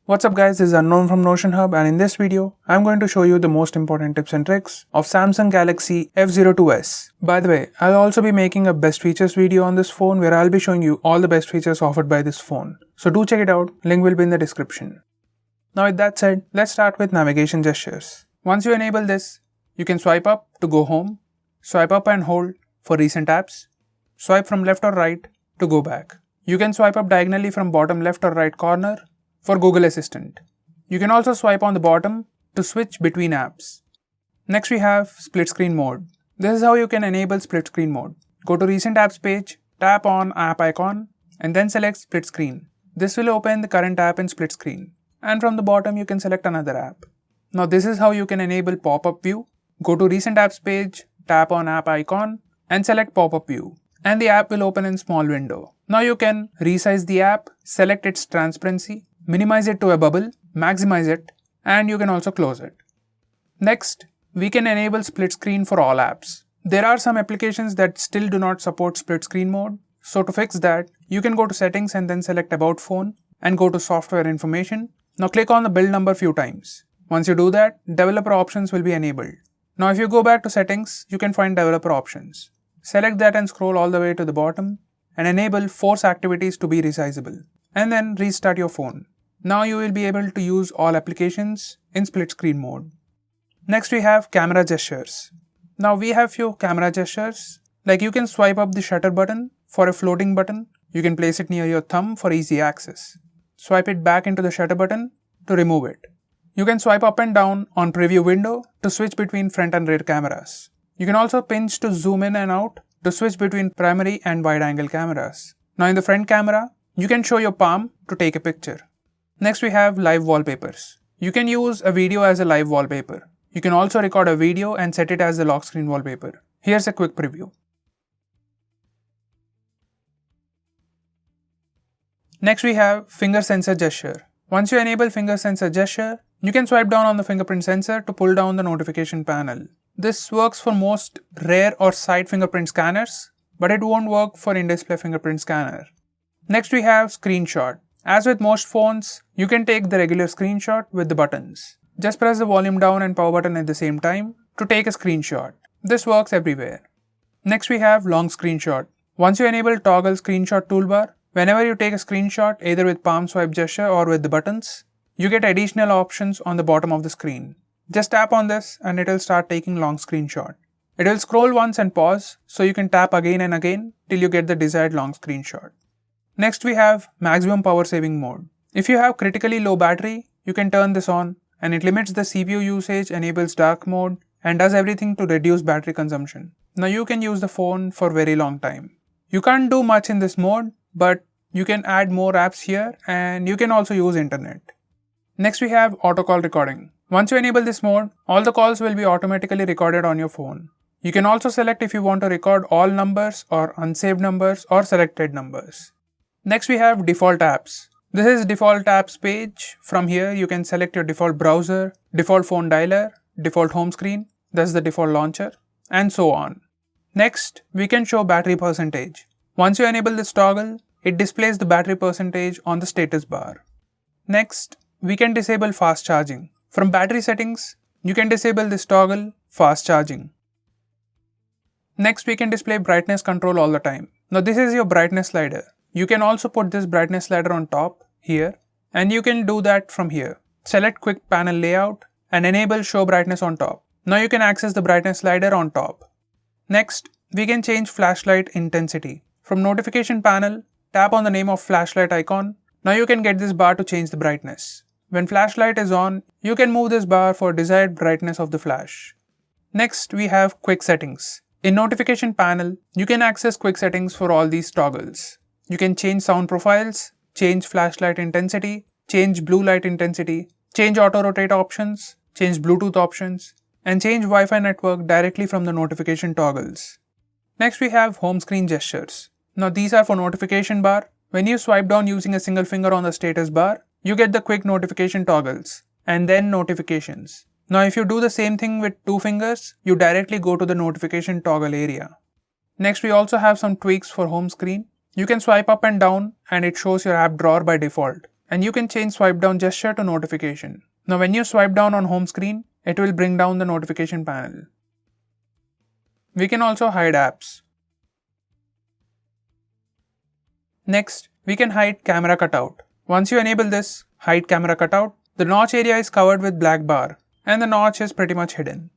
What's up guys, this is Unknown from Notion Hub, and in this video, I'm going to show you the most important tips and tricks of Samsung Galaxy F02s. By the way, I'll also be making a best features video on this phone where I'll be showing you all the best features offered by this phone. So do check it out, link will be in the description. Now with that said, let's start with navigation gestures. Once you enable this, you can swipe up to go home, swipe up and hold for recent apps, swipe from left or right to go back. You can swipe up diagonally from bottom left or right corner for Google Assistant. You can also swipe on the bottom to switch between apps. Next we have split screen mode. This is how you can enable split screen mode. Go to recent apps page, tap on app icon and then select split screen. This will open the current app in split screen. And from the bottom you can select another app. Now this is how you can enable pop-up view. Go to recent apps page, tap on app icon and select pop-up view. And the app will open in small window. Now you can resize the app, select its transparency, minimize it to a bubble, maximize it, and you can also close it. Next, we can enable split screen for all apps. There are some applications that still do not support split screen mode. So to fix that, you can go to settings and then select about phone and go to software information. Now click on the build number few times. Once you do that, developer options will be enabled. Now if you go back to settings, you can find developer options. Select that and scroll all the way to the bottom and enable force activities to be resizable. And then restart your phone. Now you will be able to use all applications in split screen mode. Next we have camera gestures. Now we have few camera gestures. Like you can swipe up the shutter button for a floating button. You can place it near your thumb for easy access. Swipe it back into the shutter button to remove it. You can swipe up and down on preview window to switch between front and rear cameras. You can also pinch to zoom in and out to switch between primary and wide angle cameras. Now in the front camera, you can show your palm to take a picture. Next we have live wallpapers. You can use a video as a live wallpaper. You can also record a video and set it as the lock screen wallpaper. Here's a quick preview. Next we have finger sensor gesture. Once you enable finger sensor gesture, you can swipe down on the fingerprint sensor to pull down the notification panel. This works for most rear or side fingerprint scanners, but it won't work for in-display fingerprint scanner. Next we have screenshot. As with most phones, you can take the regular screenshot with the buttons. Just press the volume down and power button at the same time to take a screenshot. This works everywhere. Next we have long screenshot. Once you enable toggle screenshot toolbar, whenever you take a screenshot either with palm swipe gesture or with the buttons, you get additional options on the bottom of the screen. Just tap on this and it will start taking long screenshot. It will scroll once and pause, so you can tap again and again till you get the desired long screenshot. Next we have maximum power saving mode. If you have critically low battery, you can turn this on and it limits the CPU usage, enables dark mode and does everything to reduce battery consumption. Now you can use the phone for very long time. You can't do much in this mode, but you can add more apps here and you can also use internet. Next we have auto call recording. Once you enable this mode, all the calls will be automatically recorded on your phone. You can also select if you want to record all numbers or unsaved numbers or selected numbers. Next we have default apps. This is default apps page. From here you can select your default browser, default phone dialer, default home screen, that's the default launcher, and so on. Next we can show battery percentage. Once you enable this toggle, it displays the battery percentage on the status bar. Next we can disable fast charging. From battery settings, you can disable this toggle fast charging. Next we can display brightness control all the time. Now this is your brightness slider. You can also put this brightness slider on top here and you can do that from here. Select quick panel layout and enable show brightness on top. Now you can access the brightness slider on top. Next, we can change flashlight intensity. From notification panel, tap on the name of flashlight icon. Now you can get this bar to change the brightness. When flashlight is on, you can move this bar for desired brightness of the flash. Next, we have quick settings. In notification panel, you can access quick settings for all these toggles. You can change sound profiles, change flashlight intensity, change blue light intensity, change auto rotate options, change Bluetooth options, and change Wi-Fi network directly from the notification toggles. Next we have home screen gestures. Now these are for notification bar. When you swipe down using a single finger on the status bar, you get the quick notification toggles and then notifications. Now if you do the same thing with two fingers, you directly go to the notification toggle area. Next we also have some tweaks for home screen. You can swipe up and down and it shows your app drawer by default. and you can change swipe down gesture to notification. Now when you swipe down on home screen, it will bring down the notification panel. We can also hide apps. Next, we can hide camera cutout. Once you enable this, hide camera cutout, the notch area is covered with black bar and the notch is pretty much hidden.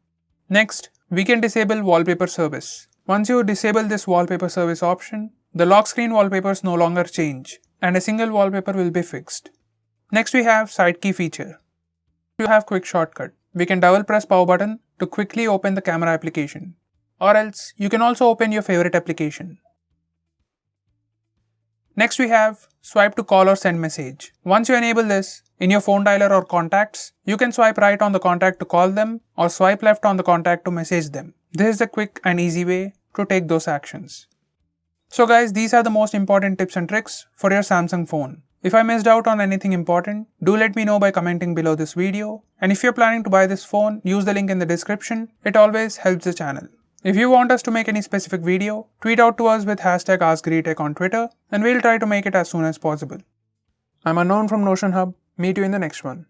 Next, we can disable wallpaper service. Once you disable this wallpaper service option, the lock screen wallpapers no longer change and a single wallpaper will be fixed. Next we have side key feature. You have quick shortcut. We can double press power button to quickly open the camera application. Or else, you can also open your favorite application. Next we have swipe to call or send message. Once you enable this, in your phone dialer or contacts, you can swipe right on the contact to call them or swipe left on the contact to message them. This is the quick and easy way to take those actions. So guys, these are the most important tips and tricks for your Samsung phone. If I missed out on anything important, do let me know by commenting below this video. And if you're planning to buy this phone, use the link in the description. It always helps the channel. If you want us to make any specific video, tweet out to us with hashtag AskGreeTech on Twitter and we'll try to make it as soon as possible. I'm Unknown from Notion Hub. Meet you in the next one.